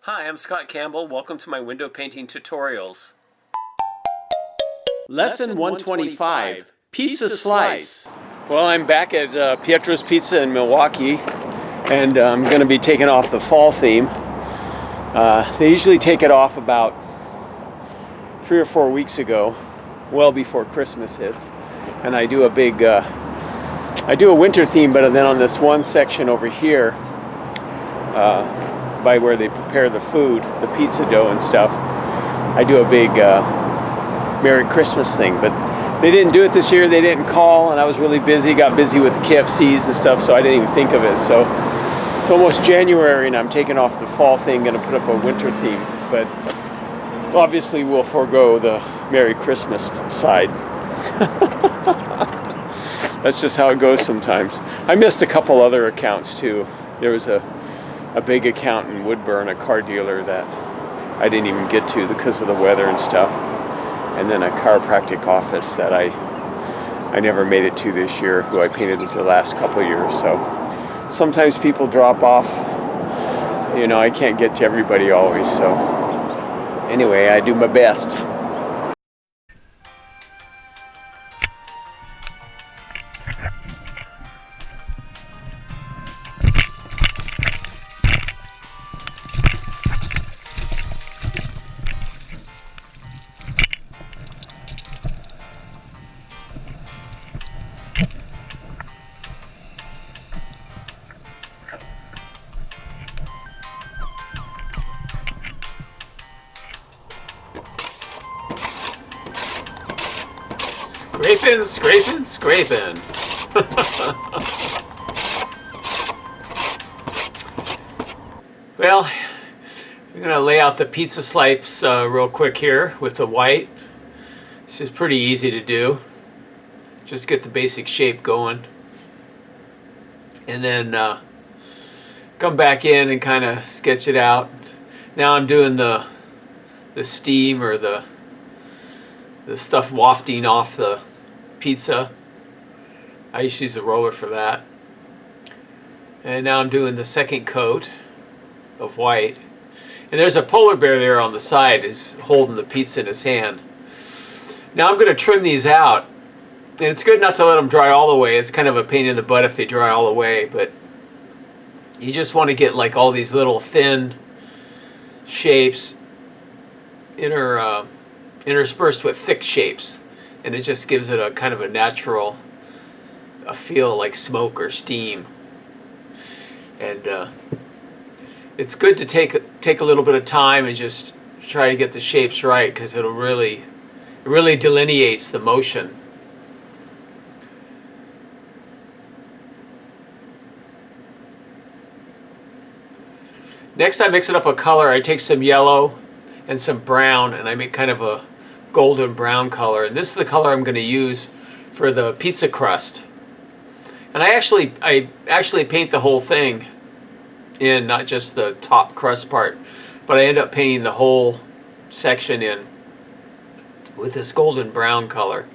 Hi, I'm Scott Campbell. Welcome to my window painting tutorials. Lesson 125, Pizza Slice. Well, I'm back at Pietro's Pizza in Milwaukee, and I'm going to be taking off the fall theme. They usually take it off about 3 or 4 weeks ago, well before Christmas hits. And I do a winter theme, but then on this one section over here, by where they prepare the food, the pizza dough and stuff, I do a big Merry Christmas thing. But they didn't do it this year. They didn't call, and I was really busy, got busy with the KFCs and stuff, so I didn't even think of it. So it's almost January, and I'm taking off the fall thing, going to put up a winter theme. But obviously we'll forego the Merry Christmas side. That's just how it goes sometimes. I missed a couple other accounts too. There was a big account in Woodburn, a car dealer, that I didn't even get to because of the weather and stuff. And then a chiropractic office that I never made it to this year, who I painted with the last couple of years. So sometimes people drop off. You know, I can't get to everybody always. So anyway, I do my best. Scraping, scraping, scraping. Well, I'm going to lay out the pizza slices real quick here with the white. This is pretty easy to do. Just get the basic shape going. And then come back in and kind of sketch it out. Now I'm doing the steam, or the stuff wafting off the pizza. I used to use a roller for that. And now I'm doing the second coat of white. And there's a polar bear there on the side, is holding the pizza in his hand. Now I'm going to trim these out. And it's good not to let them dry all the way. It's kind of a pain in the butt if they dry all the way, but you just want to get like all these little thin shapes interspersed with thick shapes, and it just gives it a kind of a natural feel like smoke or steam. And it's good to take a little bit of time and just try to get the shapes right, because it really delineates the motion. Next, I mix it up a color. I take some yellow and some brown, and I make kind of a golden brown color. And this is the color I'm going to use for the pizza crust. And I actually paint the whole thing in, not just the top crust part, but I end up painting the whole section in with this golden brown color.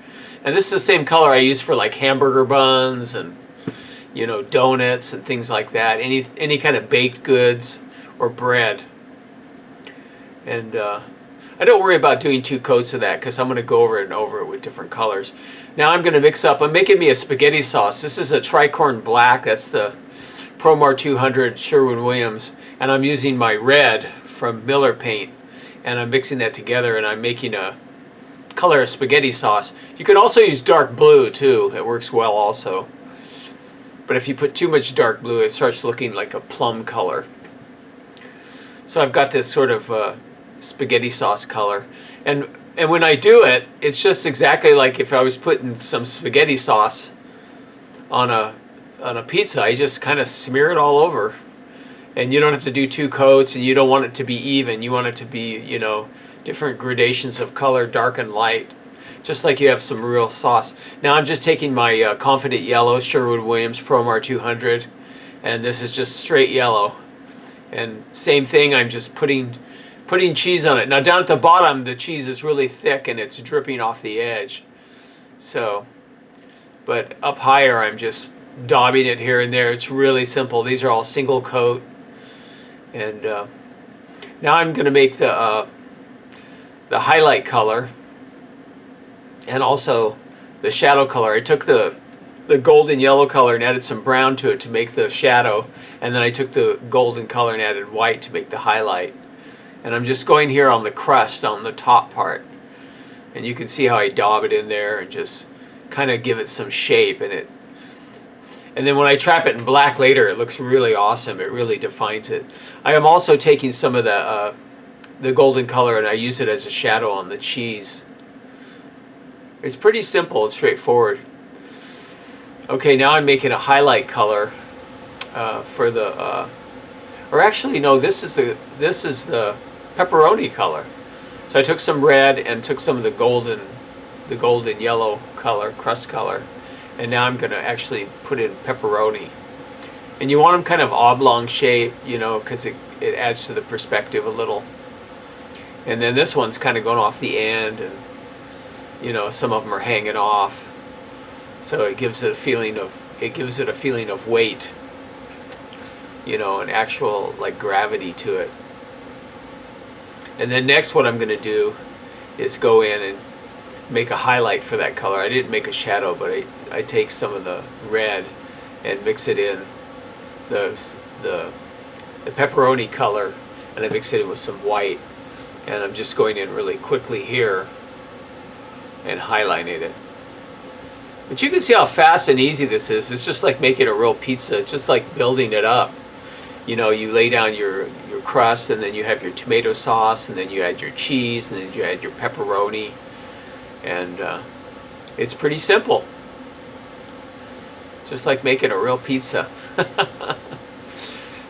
And this is the same color I use for like hamburger buns and, you know, donuts and things like that. Any kind of baked goods or bread. And I don't worry about doing 2 coats of that, because I'm going to go over it and over it with different colors. Now I'm going to mix up, I'm making me a spaghetti sauce. This is a tricorn black, that's the Promar 200 Sherwin-Williams, and I'm using my red from Miller Paint, and I'm mixing that together, and I'm making a color of spaghetti sauce. You can also use dark blue too, it works well also. But if you put too much dark blue, it starts looking like a plum color. So I've got this sort of spaghetti sauce color, and when I do it, it's just exactly like if I was putting some spaghetti sauce on a pizza. I just kind of smear it all over, and you don't have to do 2 coats, and you don't want it to be even. You want it to be, you know, different gradations of color, dark and light, just like you have some real sauce. Now I'm just taking my Confident Yellow Sherwin-Williams Promar 200, and this is just straight yellow. And same thing, I'm just putting cheese on it. Now down at the bottom, the cheese is really thick and it's dripping off the edge. So, but up higher, I'm just daubing it here and there. It's really simple. These are all single coat. And Now I'm going to make the highlight color and also the shadow color. I took the golden yellow color and added some brown to it to make the shadow, and then I took the golden color and added white to make the highlight. And I'm just going here on the crust on the top part, and you can see how I daub it in there and just kind of give it some shape. And then when I trap it in black later, it looks really awesome. It really defines it. I am also taking some of the golden color and I use it as a shadow on the cheese. It's pretty simple and straightforward. Okay, now I'm making a highlight color for the, or actually no, this is the pepperoni color. So I took some red and took some of the golden yellow color, crust color, and now I'm going to actually put in pepperoni. And you want them kind of oblong shape, you know, because it adds to the perspective a little. And then this one's kind of going off the end, and you know, some of them are hanging off. So it gives it a feeling of weight, you know, an actual like gravity to it. And then next what I'm going to do is go in and make a highlight for that color. I didn't make a shadow, but I take some of the red and mix it in the pepperoni color, and I mix it in with some white, and I'm just going in really quickly here and highlighting it. But you can see how fast and easy this is. It's just like making a real pizza. It's just like building it up. You know, you lay down your crust, and then you have your tomato sauce, and then you add your cheese, and then you add your pepperoni, and it's pretty simple. Just like making a real pizza.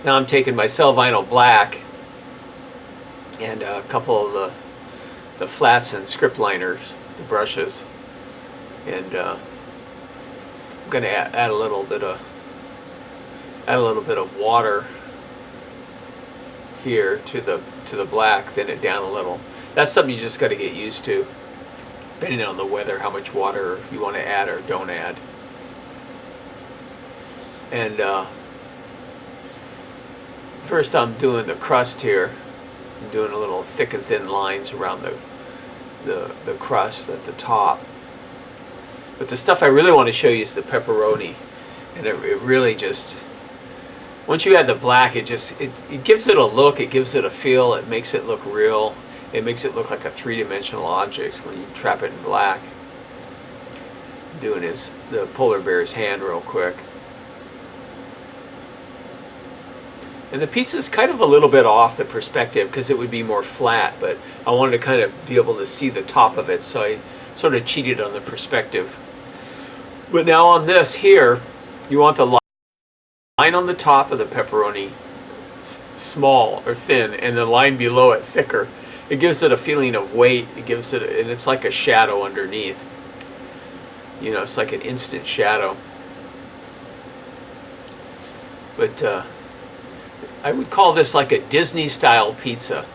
Now I'm taking my cell vinyl black and a couple of the flats and script liners, the brushes, and I'm going to add a little bit of water here to the black, thin it down a little. That's something you just got to get used to, depending on the weather, how much water you want to add or don't add. And first I'm doing the crust here. I'm doing a little thick and thin lines around the crust at the top. But the stuff I really want to show you is the pepperoni. And it really just, once you add the black, it gives it a look, it gives it a feel, it makes it look real. It makes it look like a three-dimensional object when you trap it in black. I'm doing the polar bear's hand real quick. And the pizza's kind of a little bit off the perspective because it would be more flat, but I wanted to kind of be able to see the top of it, so I sort of cheated on the perspective. But now on this here, you want the line on the top of the pepperoni small or thin, and the line below it thicker. It gives it a feeling of weight. It gives it, and it's like a shadow underneath. You know, it's like an instant shadow. But I would call this like a Disney-style pizza.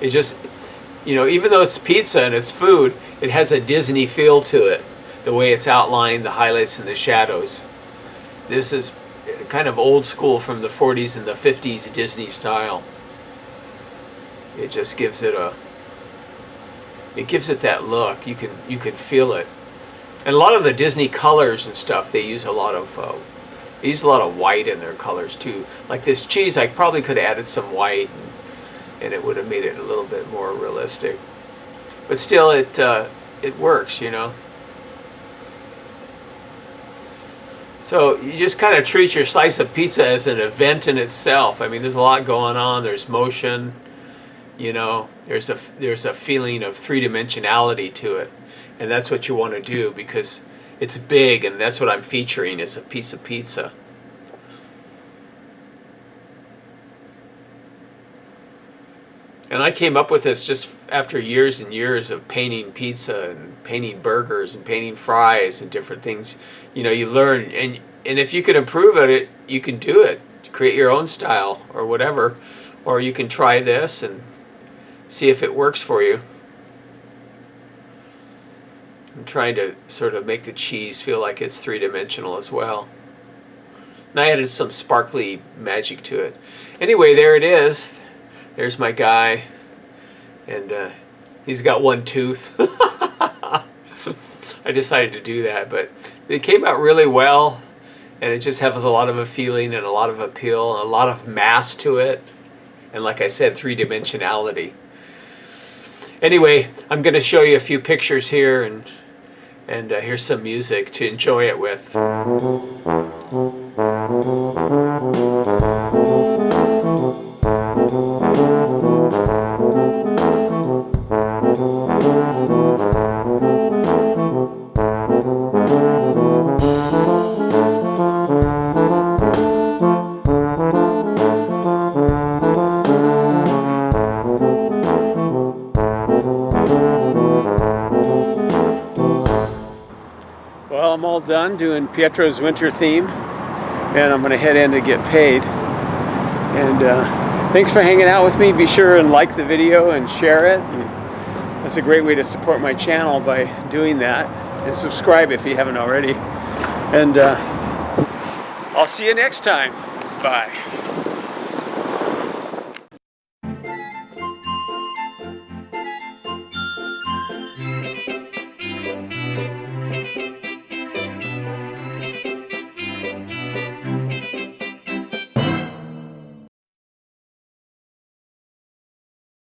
It's just, you know, even though it's pizza and it's food, it has a Disney feel to it. The way it's outlined, the highlights and the shadows. This is kind of old school from the 40s and the 50s Disney style. It just gives it that look. You can feel it. And a lot of the Disney colors and stuff, they use a lot of white in their colors too. Like this cheese, I probably could have added some white, and it would have made it a little bit more realistic. But still, it works, you know. So you just kind of treat your slice of pizza as an event in itself. I mean, there's a lot going on. There's motion, you know. There's a feeling of three-dimensionality to it, and that's what you want to do because it's big, and that's what I'm featuring is a piece of pizza. And I came up with this just after years and years of painting pizza and painting burgers and painting fries and different things. You know, you learn, and if you can improve at it, you can do it. Create your own style or whatever, or you can try this and see if it works for you. I'm trying to sort of make the cheese feel like it's three-dimensional as well. And I added some sparkly magic to it. Anyway, there it is. There's my guy, and he's got one tooth. I decided to do that, but it came out really well, and it just has a lot of a feeling and a lot of appeal and a lot of mass to it, and like I said, three-dimensionality. Anyway, I'm going to show you a few pictures here, and here's some music to enjoy it with. Well, I'm all done doing Pietro's winter theme, and I'm going to head in to get paid. And thanks for hanging out with me. Be sure and like the video and share it. And that's a great way to support my channel by doing that. And subscribe if you haven't already. And I'll see you next time. Bye.